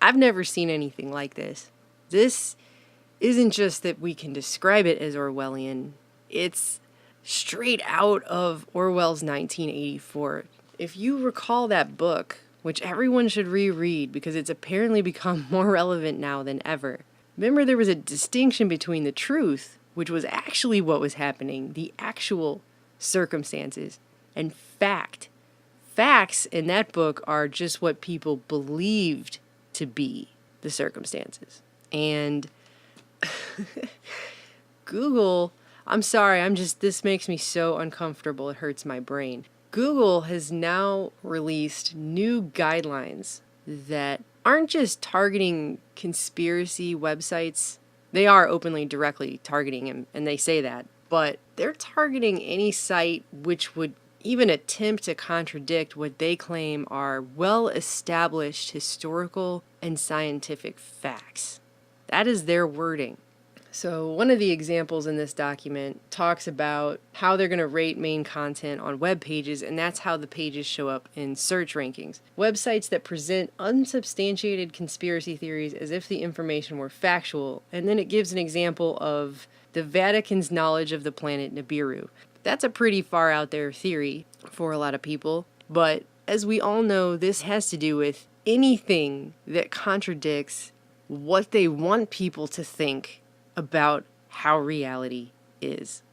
I've never seen anything like this. This isn't just that we can describe it as Orwellian, it's straight out of Orwell's 1984. If you recall that book, which everyone should reread because it's apparently become more relevant now than ever. Remember, there was a distinction between the truth, which was actually what was happening, the actual circumstances, and fact. Facts in that book are just what people believed to be the circumstances. And Google, I'm sorry, this makes me so uncomfortable, it hurts my brain. Google has now released new guidelines that aren't just targeting conspiracy websites. They are openly, directly targeting them, and they say that. But they're targeting any site which would even attempt to contradict what they claim are well-established historical and scientific facts. That is their wording. So one of the examples in this document talks about how they're going to rate main content on web pages, and that's how the pages show up in search rankings. Websites that present unsubstantiated conspiracy theories as if the information were factual, and then it gives an example of the Vatican's knowledge of the planet Nibiru. That's a pretty far out there theory for a lot of people, but as we all know, this has to do with anything that contradicts what they want people to think about how reality is.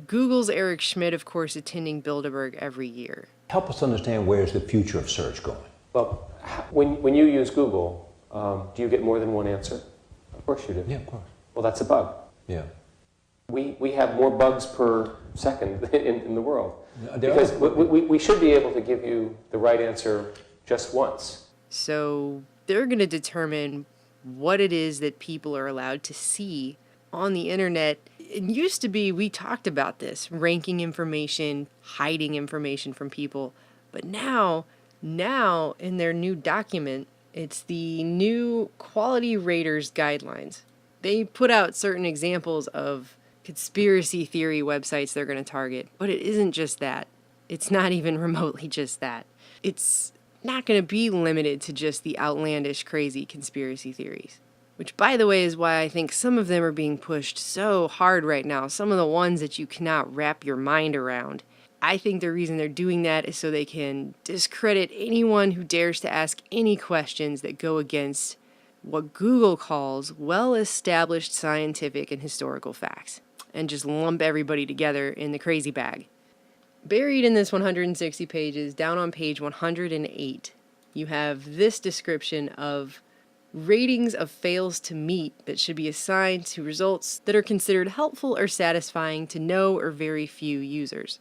Google's Eric Schmidt, of course, attending Bilderberg every year. Help us understand where's the future of search going? Well, when you use Google, do you get more than one answer? Of course you do. Yeah, of course. Well, that's a bug. Yeah. We have more bugs per second in the world. There because are. we should be able to give you the right answer just once. So they're going to determine what it is that people are allowed to see on the internet. It used to be, we talked about this, ranking information, hiding information from people. But now in their new document, it's the new quality raters guidelines. They put out certain examples of conspiracy theory websites they're going to target, but it isn't just that. It's not even remotely just that. It's not going to be limited to just the outlandish, crazy conspiracy theories. Which, by the way, is why I think some of them are being pushed so hard right now. Some of the ones that you cannot wrap your mind around. I think the reason they're doing that is so they can discredit anyone who dares to ask any questions that go against what Google calls well-established scientific and historical facts, and just lump everybody together in the crazy bag. Buried in this 160 pages, down on page 108, you have this description of ratings of fails to meet that should be assigned to results that are considered helpful or satisfying to no or very few users.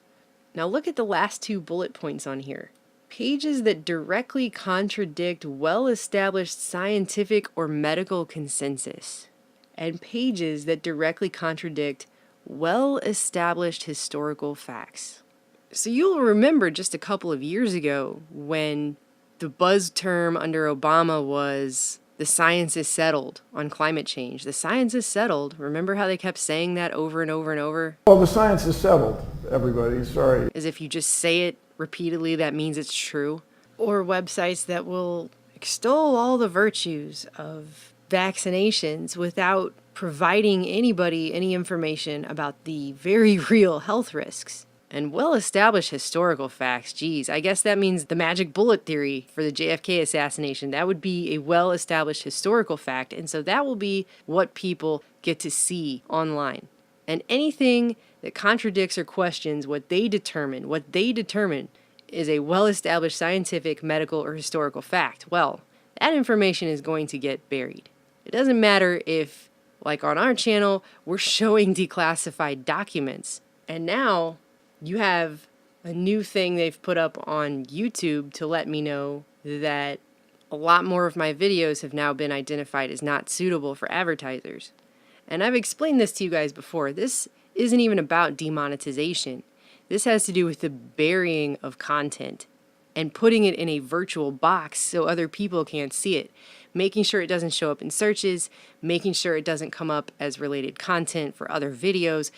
Now look at the last two bullet points on here. Pages that directly contradict well-established scientific or medical consensus, and pages that directly contradict well-established historical facts. So you'll remember just a couple of years ago when the buzz term under Obama was the science is settled on climate change. The science is settled. Remember how they kept saying that over and over and over? Well, the science is settled, everybody. Sorry. As if you just say it repeatedly, that means it's true. Or websites that will extol all the virtues of vaccinations without providing anybody any information about the very real health risks. And well-established historical facts, geez, I guess that means the magic bullet theory for the JFK assassination. That would be a well-established historical fact, and so that will be what people get to see online. And anything that contradicts or questions what they determine is a well-established scientific, medical, or historical fact. Well, that information is going to get buried. It doesn't matter if, like on our channel, we're showing declassified documents, and now you have a new thing they've put up on YouTube to let me know that a lot more of my videos have now been identified as not suitable for advertisers. And I've explained this to you guys before. This isn't even about demonetization. This has to do with the burying of content and putting it in a virtual box so other people can't see it. Making sure it doesn't show up in searches, making sure it doesn't come up as related content for other videos,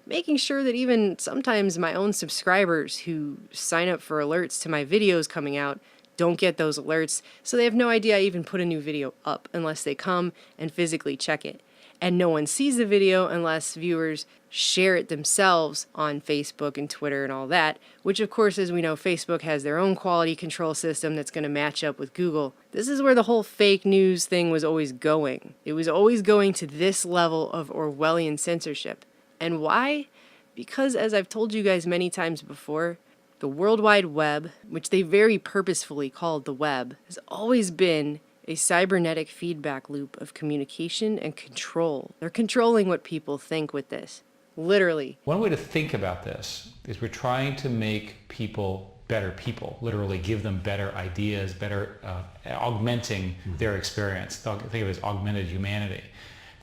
making sure that even sometimes my own subscribers who sign up for alerts to my videos coming out don't get those alerts, so they have no idea I even put a new video up unless they come and physically check it. And no one sees the video unless viewers share it themselves on Facebook and Twitter and all that, which of course, as we know, Facebook has their own quality control system that's going to match up with Google. This is where the whole fake news thing was always going. It was always going to this level of Orwellian censorship. And why? Because, as I've told you guys many times before, the World Wide Web, which they very purposefully called the web, has always been a cybernetic feedback loop of communication and control. They're controlling what people think with this. Literally. One way to think about this is we're trying to make people better people, literally give them better ideas, better augmenting their experience. Think of it as augmented humanity.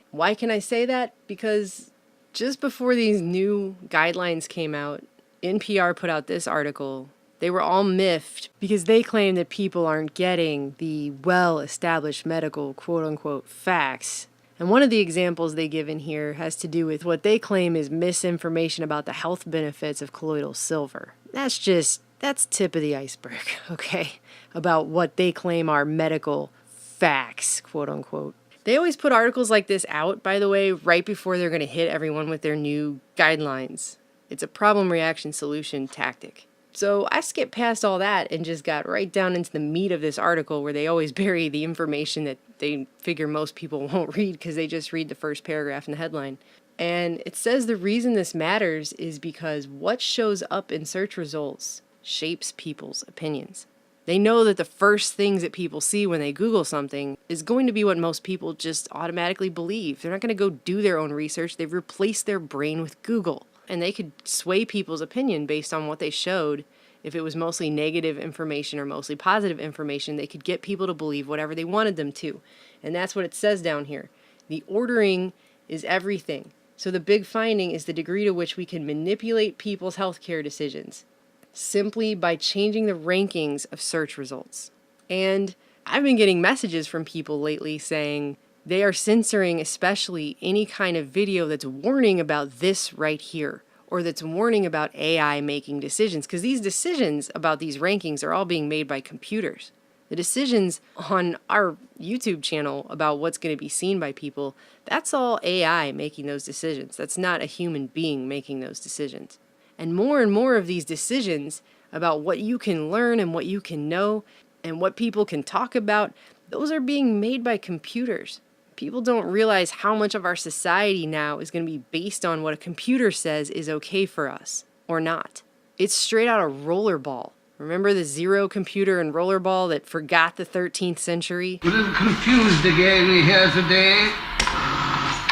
Why can I say that? Because just before these new guidelines came out, NPR put out this article. They were all miffed because they claim that people aren't getting the well-established medical quote-unquote facts. And one of the examples they give in here has to do with what they claim is misinformation about the health benefits of colloidal silver. That's tip of the iceberg, okay? About what they claim are medical facts, quote-unquote. They always put articles like this out, by the way, right before they're going to hit everyone with their new guidelines. It's a problem reaction solution tactic. So I skipped past all that and just got right down into the meat of this article where they always bury the information that they figure most people won't read because they just read the first paragraph in the headline. And it says the reason this matters is because what shows up in search results shapes people's opinions. They know that the first things that people see when they Google something is going to be what most people just automatically believe. They're not going to go do their own research. They've replaced their brain with Google. And they could sway people's opinion based on what they showed. If it was mostly negative information or mostly positive information, they could get people to believe whatever they wanted them to. And that's what it says down here. The ordering is everything. So the big finding is the degree to which we can manipulate people's healthcare decisions simply by changing the rankings of search results. And I've been getting messages from people lately saying they are censoring especially any kind of video that's warning about this right here, or that's warning about AI making decisions, because these decisions about these rankings are all being made by computers. The decisions on our YouTube channel about what's going to be seen by people, that's all AI making those decisions. That's not a human being making those decisions. And more of these decisions about what you can learn and what you can know and what people can talk about, those are being made by computers. People don't realize how much of our society now is going to be based on what a computer says is okay for us or not. It's straight out of Rollerball. Remember the Zero computer and Rollerball that forgot the 13th century? A little confused again here today.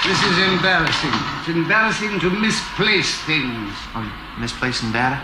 This is embarrassing. It's embarrassing to misplace things. Oh, misplacing data?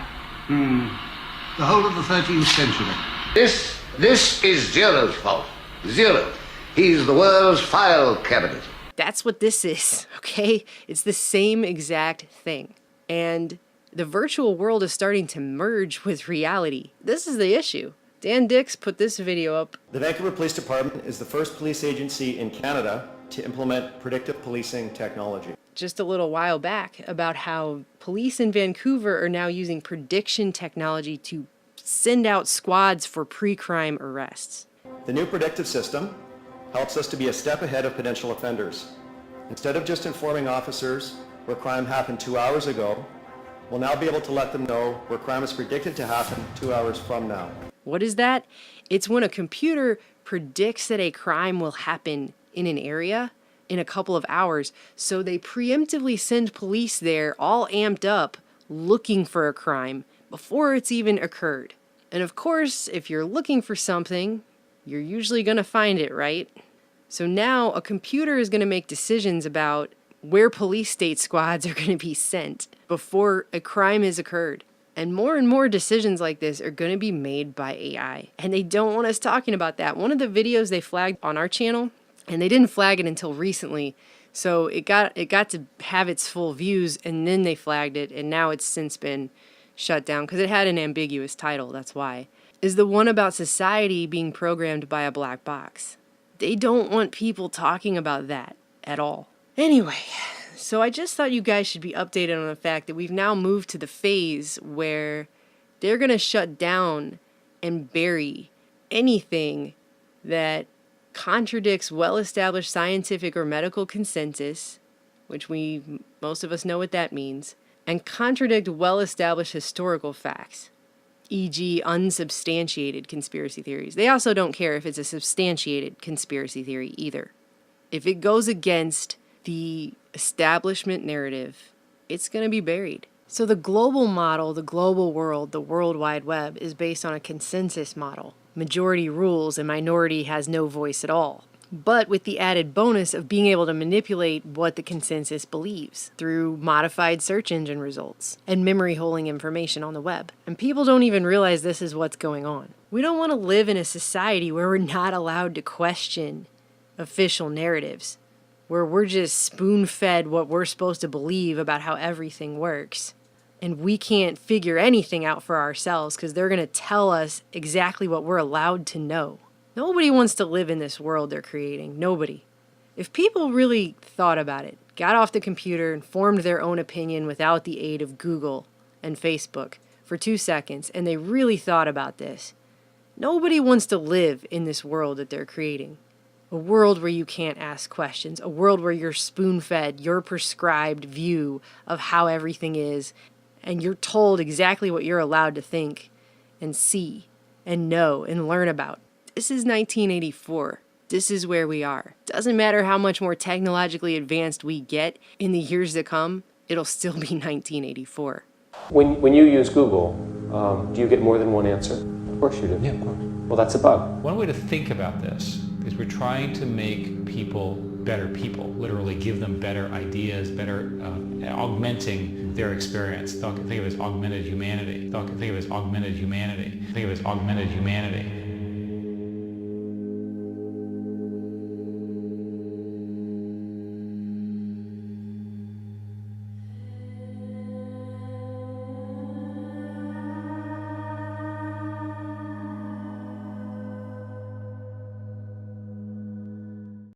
The whole of the 13th century. This is Zero's fault. Zero. He's the world's file cabinet. That's what this is, okay? It's the same exact thing. And the virtual world is starting to merge with reality. This is the issue. Dan Dix put this video up. The Vancouver Police Department is the first police agency in Canada to implement predictive policing technology. Just a little while back about how police in Vancouver are now using prediction technology to send out squads for pre-crime arrests. The new predictive system helps us to be a step ahead of potential offenders. Instead of just informing officers where crime happened 2 hours ago, we'll now be able to let them know where crime is predicted to happen 2 hours from now. What is that? It's when a computer predicts that a crime will happen in an area in a couple of hours, so they preemptively send police there all amped up looking for a crime before it's even occurred. And of course, if you're looking for something, you're usually going to find it, right? So now a computer is going to make decisions about where police state squads are going to be sent before a crime has occurred. And more decisions like this are going to be made by AI. And they don't want us talking about that. One of the videos they flagged on our channel, and they didn't flag it until recently, so it got to have its full views, and then they flagged it, and now it's since been shut down because it had an ambiguous title, that's why, is the one about society being programmed by a black box. They don't want people talking about that at all. Anyway, so I just thought you guys should be updated on the fact that we've now moved to the phase where they're going to shut down and bury anything that contradicts well-established scientific or medical consensus, which most of us know what that means, and contradict well-established historical facts, e.g. unsubstantiated conspiracy theories. They also don't care if it's a substantiated conspiracy theory either. If it goes against the establishment narrative, it's going to be buried. So the global model, the global world, the World Wide Web is based on a consensus model. Majority rules and minority has no voice at all. But with the added bonus of being able to manipulate what the consensus believes through modified search engine results and memory holding information on the web. And people don't even realize this is what's going on. We don't want to live in a society where we're not allowed to question official narratives, where we're just spoon-fed what we're supposed to believe about how everything works. And we can't figure anything out for ourselves because they're going to tell us exactly what we're allowed to know. Nobody wants to live in this world they're creating. Nobody. If people really thought about it, got off the computer and formed their own opinion without the aid of Google and Facebook for 2 seconds, and they really thought about this, nobody wants to live in this world that they're creating. A world where you can't ask questions. A world where you're spoon-fed your prescribed view of how everything is, and you're told exactly what you're allowed to think and see and know and learn about. This is 1984. This is where we are. Doesn't matter how much more technologically advanced we get in the years to come, it'll still be 1984. When you use Google, do you get more than one answer? Of course you do. Yeah, of course. Well, that's a bug. One way to think about this is we're trying to make people better people, literally give them better ideas, better augmenting their experience. Think of it as augmented humanity. Think of it as augmented humanity. Think of it as augmented humanity.